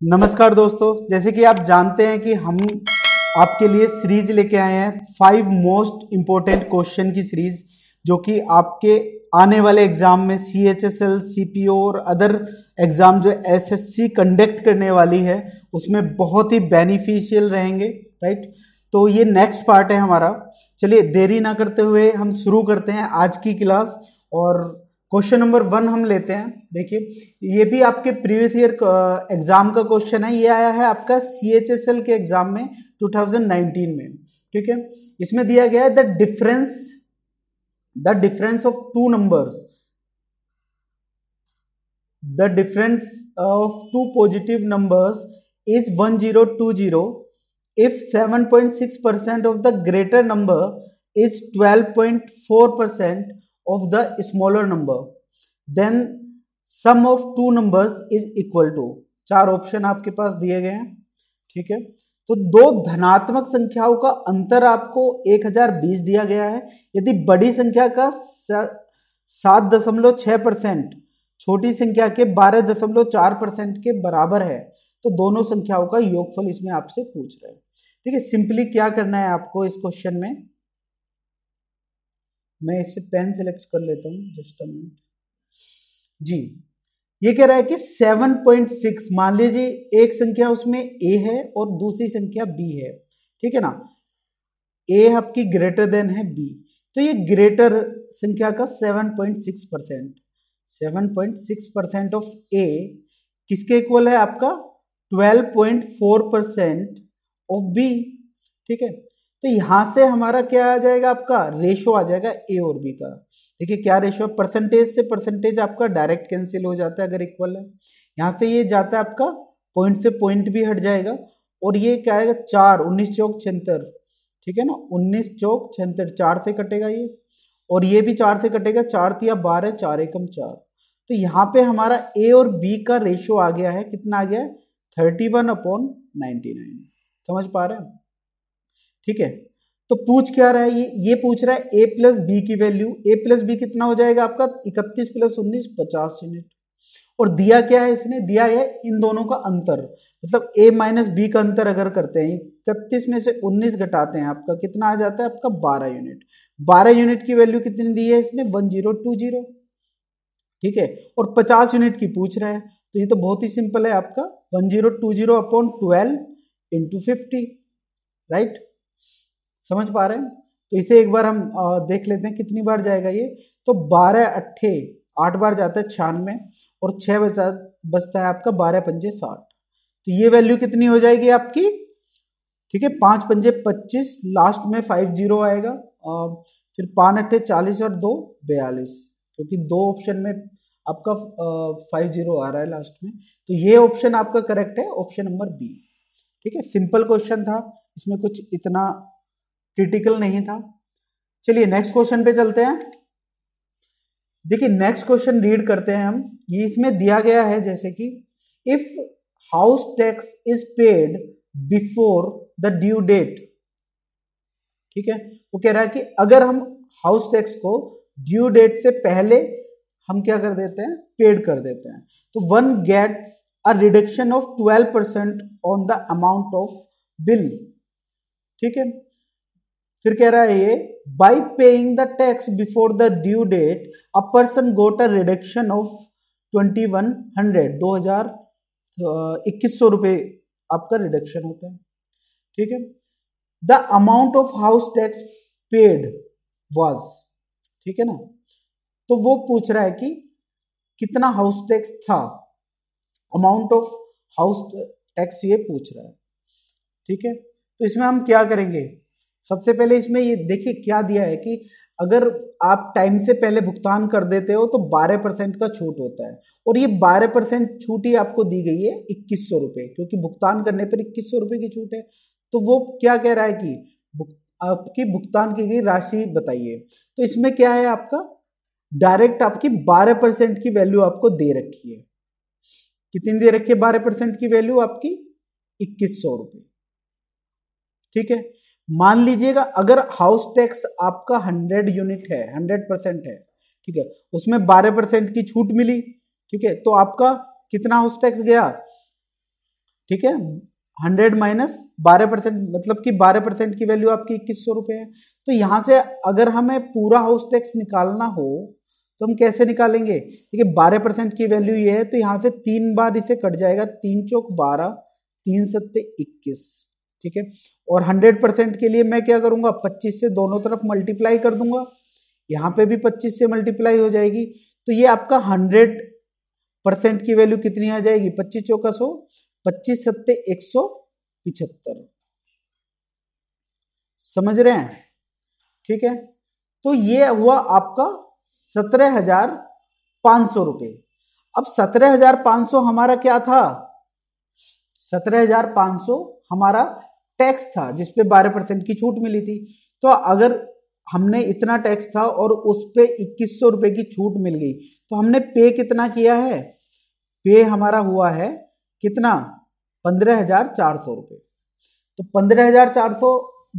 नमस्कार दोस्तों, जैसे कि आप जानते हैं कि हम आपके लिए सीरीज लेके आए हैं 5 मोस्ट इम्पोर्टेंट क्वेश्चन की सीरीज, जो कि आपके आने वाले एग्जाम में CHSL, CPO और अदर एग्जाम जो SSC कंडक्ट करने वाली है उसमें बहुत ही बेनिफिशियल रहेंगे। राइट, तो ये नेक्स्ट पार्ट है हमारा। चलिए देरी ना करते हुए हम शुरू करते हैं आज की क्लास। और क्वेश्चन नंबर 1 हम लेते हैं। देखिए, ये भी आपके प्रीवियस ईयर एग्जाम का क्वेश्चन है। ये आया है आपका CHSL के एग्जाम में 2019 में। ठीक है, इसमें दिया गया है the difference of two numbers, the difference of two positive numbers is 1020 if 7.6% of the greater number is 12.4% of the smaller number, then sum of two numbers is equal to। 4 option आपके पास दिए गए हैं। ठीक है, तो दो धनात्मक संख्याओं का अंतर आपको 1020 दिया गया है। यदि बड़ी संख्या का 7.6% छोटी संख्या के 12.4% के बराबर है, तो दोनों संख्याओं का योगफल इसमें आपसे पूछ रहे हैं। ठीक है, सिंपली क्या करना है आपको इस क्वेश्चन में, मैं इसे पेन सेलेक्ट कर लेता हूं, जस्ट अ मिनट जी। ये कह रहा है कि 7.6, मान लीजिए एक संख्या उसमें A है और दूसरी संख्या B है। ठीक है ना, A आपकी ग्रेटर देन है B, तो ये ग्रेटर संख्या का 7.6% ऑफ A किसके इक्वल है आपका 12.4% ऑफ B। ठीक है, तो यहां से हमारा क्या आ जाएगा, आपका रेशो आ जाएगा A और B का। देखिए क्या रेशो है, परसेंटेज से परसेंटेज आपका डायरेक्ट कैंसिल हो जाता है अगर इक्वल है। यहां से ये जाता है आपका पॉइंट से पॉइंट भी हट जाएगा, और ये क्या आएगा 4, 19 चौक 76। ठीक है ना, 19 चौक 76, 4 से कटेगा ये, और ये भी 4 से कटेगा, 4 तिया 12, 4 एकम 4। तो यहाँ पे हमारा A और B का रेशो आ गया है, कितना आ गया है 31/99। समझ पा रहे हैं? ठीक है, तो पूछ क्या रहा है, ये पूछ रहा है A प्लस बी की वैल्यू। A प्लस बी कितना हो जाएगा आपका 31 प्लस 19, 50 यूनिट। और दिया क्या है, इसने दिया है इन दोनों का अंतर, मतलब A माइनस बी का अंतर अगर करते हैं, 31 में से 19 घटाते हैं, आपका कितना आ जाता है, आपका 12 यूनिट। 12 यूनिट की वैल्यू कितनी दी है इसने, 1020। ठीक है, और 50 यूनिट की पूछ रहा है, तो ये तो बहुत ही सिंपल है आपका 1020 अपॉन 12 इंटू 50। राइट, समझ पा रहे हैं? तो इसे एक बार हम देख लेते हैं कितनी बार जाएगा ये। तो 12 अट्ठे 8 बार जाता है 96, और 6 बचता है आपका 12 पंजे 60। तो ये वैल्यू कितनी हो जाएगी आपकी, ठीक है, 5 पंजे 25, लास्ट में 50 आएगा, फिर 5 अट्ठे 40 और 2 42, क्योंकि दो ऑप्शन में आपका 50 आ रहा है लास्ट में। तो ये ऑप्शन आपका करेक्ट है, ऑप्शन नंबर बी। ठीक है, सिंपल क्वेश्चन था, इसमें कुछ इतना क्रिटिकल नहीं था। चलिए नेक्स्ट क्वेश्चन पे चलते हैं। देखिए नेक्स्ट क्वेश्चन रीड करते हैं हम। ये इसमें दिया गया है जैसे कि if house tax is paid before the due date. ठीक है, वो कह रहा है कि अगर हम हाउस टैक्स को ड्यू डेट से पहले हम क्या कर देते हैं, पेड कर देते हैं, तो one gets a reduction of 12% on the amount of bill. ठीक है, फिर कह रहा है ये by paying the tax before the due date a person got a reduction of 2100 2100 रुपए आपका रिडक्शन होता है। ठीक है, the amount of house tax paid was, ठीक है ना, तो वो पूछ रहा है कि कितना हाउस टैक्स था, अमाउंट ऑफ हाउस टैक्स ये पूछ रहा है। ठीक है, तो इसमें हम क्या करेंगे, सबसे पहले इसमें ये देखिए क्या दिया है कि अगर आप टाइम से पहले भुगतान कर देते हो तो 12% का छूट होता है, और ये 12% छूट ही आपको दी गई है 2100 रुपये, क्योंकि भुगतान करने पर 2100 रुपये की छूट है। तो वो क्या कह रहा है कि आपकी भुगतान की गई राशि बताइए। तो इसमें क्या है, आपका डायरेक्ट आपकी 12% की वैल्यू आपको दे रखी है। कितनी दे रखी है 12% की वैल्यू आपकी 2100 रुपये। ठीक है, मान लीजिएगा अगर हाउस टैक्स आपका 100 यूनिट है, 100% है, ठीक है, उसमें 12% की छूट मिली, ठीक है, तो आपका कितना हाउस टैक्स गया, ठीक है, 100 माइनस 12%, मतलब कि 12% की वैल्यू आपकी 2100 रुपये है। तो यहाँ से अगर हमें पूरा हाउस टैक्स निकालना हो तो हम कैसे निकालेंगे? देखिए 12% की वैल्यू ये है, तो यहाँ से 3 बार इसे कट जाएगा, 3 चौक 12, 3 सत्ते 21, ठीक है। और 100% के लिए मैं क्या करूँगा, 25 से दोनों तरफ मल्टीप्लाई कर दूंगा, यहाँ पे भी 25 से मल्टीप्लाई हो जाएगी, तो ये आपका 100% की वैल्यू कितनी आ जाएगी, 25 चौका 100, 25 सत्ते 175, समझ रहे हैं? ठीक है, तो ये हुआ आपका 17,500 रुपये। अब 17,500 हमारा क्या था, 17,500 हमारा टैक्स था जिसपे 12% की छूट मिली थी। तो अगर हमने इतना टैक्स था और उस पे 2100 रुपये की छूट मिल गई, तो हमने पे कितना किया है, पे हमारा हुआ है कितना, 15,400 रुपये। तो 15,400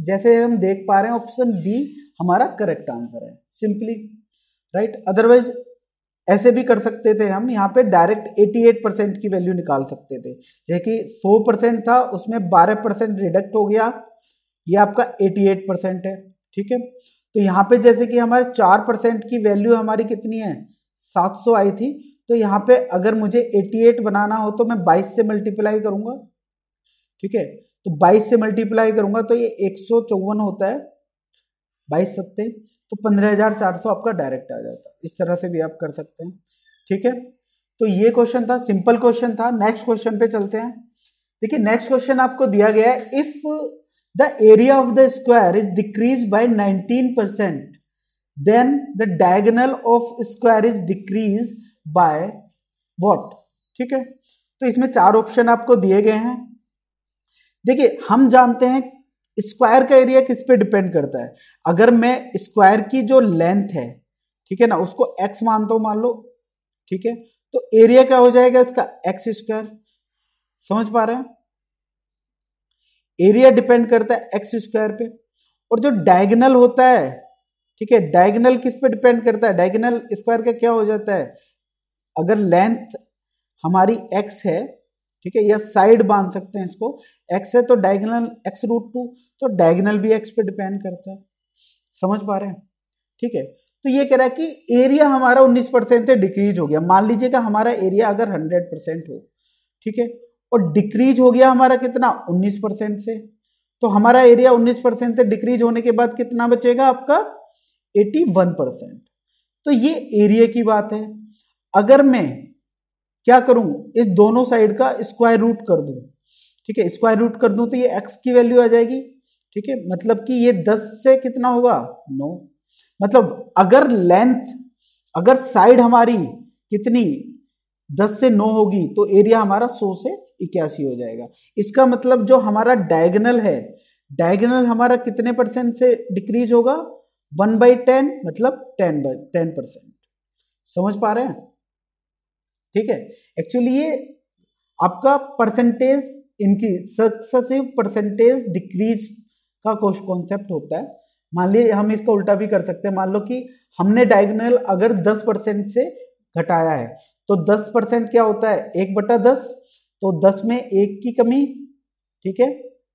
जैसे हम देख पा रहे हैं, ऑप्शन बी हमारा करेक्ट आंसर है, सिंपली, राइट। अदरवाइज ऐसे भी कर सकते थे हम, यहाँ पे डायरेक्ट 88% की वैल्यू निकाल सकते थे, जैसे कि 100% था, उसमें 12% रिडक्ट हो गया, ये आपका 88% है, ठीक है। तो यहाँ पे जैसे कि हमारे 4% की वैल्यू हमारी कितनी है, 700 आई थी, तो यहाँ पे अगर मुझे 88 बनाना हो तो मैं 22 से मल्टीप्लाई करूंगा, ठीक है। तो 22 से मल्टीप्लाई करूंगा तो ये 154 होता है, 22 सत्ते, तो 15,400 आपका डायरेक्ट आ जाता है। इस तरह से भी आप कर सकते हैं, ठीक है। तो ये क्वेश्चन था, सिंपल क्वेश्चन था। नेक्स्ट क्वेश्चन पे चलते हैं। देखिए नेक्स्ट क्वेश्चन आपको दिया गया है, if the area of the square is decrease by 19%, then the diagonal of square is decrease by what, ठीक है। तो इसमें 4 ऑप्शन आपको दिए गए हैं। देखिए हम जानते हैं स्क्वायर का एरिया किस पे डिपेंड करता है। अगर मैं स्क्वायर की जो लेंथ है, ठीक है ना, उसको x मानता हूं, मान लो, ठीक है, तो एरिया क्या हो जाएगा इसका, एक्स स्क्वायर। समझ पा रहे हैं? एरिया डिपेंड करता है एक्स स्क्वायर पे। और जो डायगोनल होता है, ठीक है, डायगोनल किस पे डिपेंड करता है, डायगोनल स्क्वायर का क्या हो जाता है, अगर लेंथ हमारी x है, ठीक है, या साइड बांध सकते हैं इसको, x है तो डायगोनल x√2, तो डायगोनल भी x पे डिपेंड करता है। समझ पा रहे हैं? ठीक है, तो ये कह रहा है कि एरिया हमारा 19% से डिक्रीज हो गया। मान लीजिएगा हमारा एरिया अगर 100% हो, ठीक है, और डिक्रीज हो गया हमारा कितना, 19% से, तो हमारा एरिया 19% से डिक्रीज होने के बाद कितना बचेगा आपका, 81%। तो ये एरिया की बात है। अगर मैं क्या करूं, इस दोनों साइड का स्क्वायर रूट कर दूं, ठीक है, स्क्वायर रूट कर दूं तो ये x की वैल्यू आ जाएगी, ठीक है, मतलब कि ये 10 से कितना होगा, 9। मतलब अगर लेंथ, अगर साइड हमारी कितनी 10 से 9 होगी तो एरिया हमारा 100 से 81 हो जाएगा। इसका मतलब जो हमारा डायगोनल है, डायगोनल हमारा कितने परसेंट से डिक्रीज होगा, 1/10, मतलब 10%। समझ पा रहे हैं? ठीक है, एक्चुअली ये आपका परसेंटेज, इनकी सक्सेसिव परसेंटेज डिक्रीज का कॉन्सेप्ट होता है। मान लीजिए हम इसका उल्टा भी कर सकते हैं, मान लो कि हमने डायगोनल अगर 10% से घटाया है, तो 10% क्या होता है, 1/10, तो 10 में 1 की कमी, ठीक है,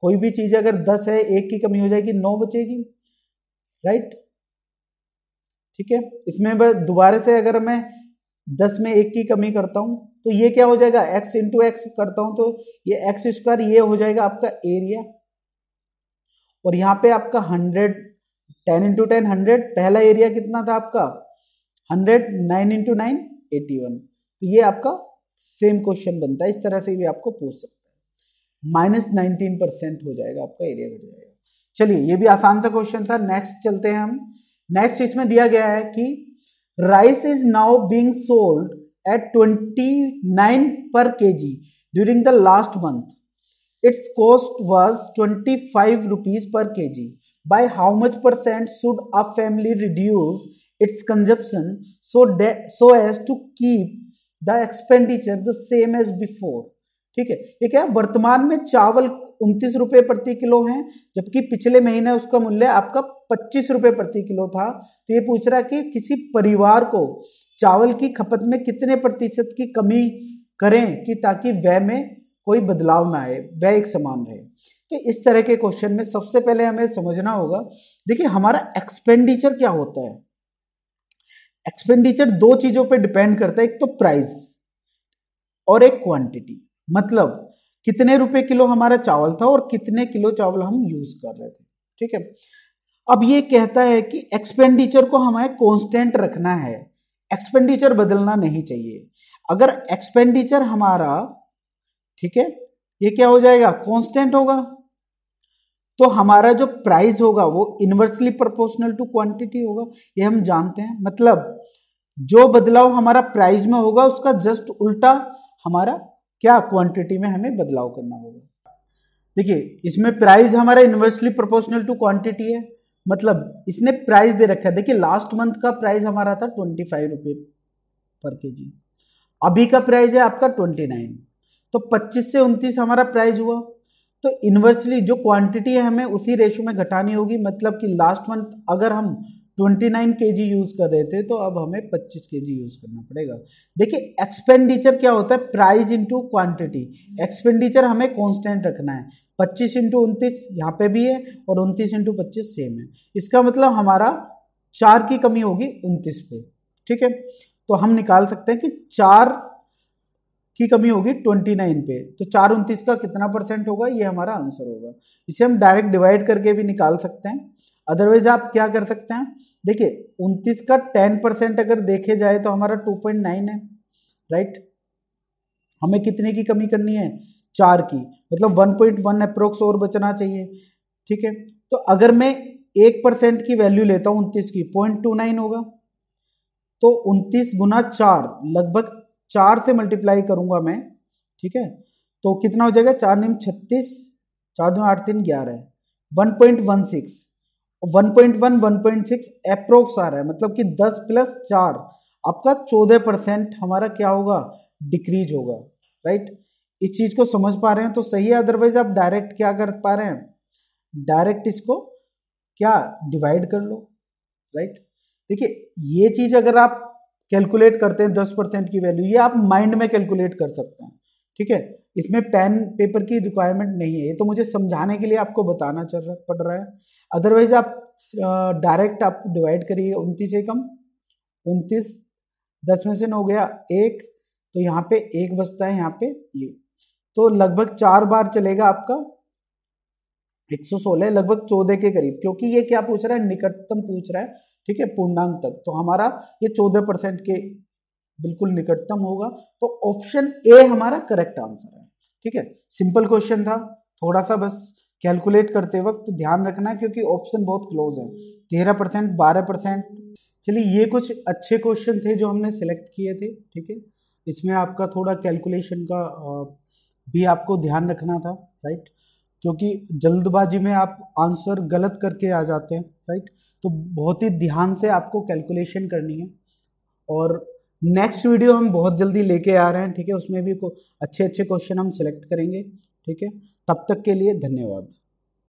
कोई भी चीज अगर 10 है, 1 की कमी हो जाएगी, 9 बचेगी, राइट, ठीक है। इसमें दोबारा से अगर मैं 10 में 1 की कमी करता हूं तो ये क्या हो जाएगा, x इंटू एक्स करता हूं तो ये x स्क्वायर, ये हो जाएगा आपका एरिया। और यहाँ पे आपका 100, 10 इंटू 10 100, पहला एरिया कितना था आपका 100, 9 इंटू 9 81। तो ये आपका सेम क्वेश्चन बनता है, इस तरह से भी आपको पूछ सकता है। -19% हो जाएगा आपका एरिया, घट जाएगा। चलिए ये भी आसान सा क्वेश्चन था। नेक्स्ट चलते हैं हम। नेक्स्ट इसमें दिया गया है कि rice is now being sold at 29 per kg during the last month. Its cost was 25 rupees per kg. By how much % should a family reduce its consumption so as to keep the expenditure the same as before? ठीक है, ये क्या है, वर्तमान में चावल 29 रुपए प्रति किलो है, जबकि पिछले महीने उसका मूल्य आपका 25 रुपए प्रति किलो था। तो ये पूछ रहा है कि किसी परिवार को चावल की खपत में कितने प्रतिशत की कमी करें कि ताकि व्यय में कोई बदलाव ना आए, वह एक समान रहे। तो इस तरह के क्वेश्चन में सबसे पहले हमें समझना होगा, देखिए हमारा एक्सपेंडिचर क्या होता है। एक्सपेंडिचर दो चीजों पे डिपेंड करता है, एक तो प्राइस और एक क्वांटिटी, मतलब कितने रुपए किलो हमारा चावल था और कितने किलो चावल हम यूज कर रहे थे, ठीक है। अब ये कहता है कि एक्सपेंडिचर को हमें कांस्टेंट रखना है, एक्सपेंडिचर बदलना नहीं चाहिए। अगर एक्सपेंडिचर हमारा, ठीक है, ये क्या हो जाएगा, कांस्टेंट होगा, तो हमारा जो प्राइस होगा वो इनवर्सली प्रोपोर्शनल टू क्वांटिटी होगा, ये हम जानते हैं। मतलब जो बदलाव हमारा प्राइस में होगा उसका जस्ट उल्टा हमारा क्या, क्वांटिटी में हमें बदलाव करना होगा। देखिए इसमें प्राइस हमारा इनवर्सली प्रोपोर्शनल टू क्वांटिटी है, मतलब इसने प्राइस दे रखा है। देखिए लास्ट मंथ का प्राइस हमारा था 25 रुपये पर केजी, अभी का प्राइस है आपका 29, तो 25 से 29 हमारा प्राइस हुआ। तो इनवर्सली जो क्वांटिटी है हमें उसी रेशो में घटानी होगी, मतलब कि लास्ट मंथ अगर हम 29 केजी यूज कर रहे थे तो अब हमें 25 केजी यूज करना पड़ेगा। देखिए एक्सपेंडिचर क्या होता है, प्राइस इंटू क्वांटिटी। एक्सपेंडिचर हमें कांस्टेंट रखना है, 25 इंटू 29 यहाँ पे भी है और 29 इंटू 25 सेम है। इसका मतलब हमारा 4 की कमी होगी 29 पे, ठीक है। तो हम निकाल सकते हैं कि 4 की कमी होगी 29 पे, तो 4 29 का कितना परसेंट होगा, ये हमारा आंसर होगा। इसे हम डायरेक्ट डिवाइड करके भी निकाल सकते हैं, अदरवाइज आप क्या कर सकते हैं, देखिए 29 का 10% अगर देखे जाए तो हमारा 2.9 है, राइट। हमें कितने की कमी करनी है, 4 की, मतलब 1.1 अप्रोक्स और बचना चाहिए, ठीक है। तो अगर मैं 1% की वैल्यू लेता हूँ 29 की, 0.29 होगा, तो 29 गुना 4 लगभग 4 से मल्टीप्लाई करूंगा मैं, ठीक है, तो कितना हो जाएगा, 4 9 36, 4 2 8 3 11, 1.16, 1.1 1.6 अप्रोक्स आ रहा है, मतलब कि 10 प्लस 4 आपका 14% हमारा क्या होगा, डिक्रीज होगा, राइट। इस चीज को समझ पा रहे हैं तो सही है, अदरवाइज आप डायरेक्ट क्या कर पा रहे हैं, डायरेक्ट इसको क्या डिवाइड कर लो, राइट। देखिए ये चीज अगर आप कैलकुलेट करते हैं 10% की वैल्यू, ये आप माइंड में कैलकुलेट कर सकते हैं, ठीक है। इसमें पेन पेपर की रिक्वायरमेंट नहीं है, ये तो मुझे समझाने के लिए आपको बताना पड़ रहा है। अदरवाइज आप डायरेक्ट आप डिवाइड करिए, 29 एकम 29, 10 में से 9 गया 1, तो यहाँ पे 1 बचता है, यहाँ पे ये, तो लगभग 4 बार चलेगा आपका 116, लगभग 14 के करीब, क्योंकि ये क्या पूछ रहा है, निकटतम पूछ रहा है, ठीक है, पूर्णांक तक, तो हमारा ये 14% के बिल्कुल निकटतम होगा, तो ऑप्शन ए हमारा करेक्ट आंसर है, ठीक है। सिंपल क्वेश्चन था, थोड़ा सा बस कैलकुलेट करते वक्त ध्यान रखना, क्योंकि ऑप्शन बहुत क्लोज है, 13%, 12%। चलिए ये कुछ अच्छे क्वेश्चन थे जो हमने सिलेक्ट किए थे, ठीक है। इसमें आपका थोड़ा कैलकुलेशन का भी आपको ध्यान रखना था, राइट, क्योंकि जल्दबाजी में आप आंसर गलत करके आ जाते हैं, राइट। तो बहुत ही ध्यान से आपको कैलकुलेशन करनी है, और नेक्स्ट वीडियो हम बहुत जल्दी लेके आ रहे हैं, ठीक है, उसमें भी अच्छे अच्छे क्वेश्चन हम सिलेक्ट करेंगे, ठीक है। तब तक के लिए धन्यवाद।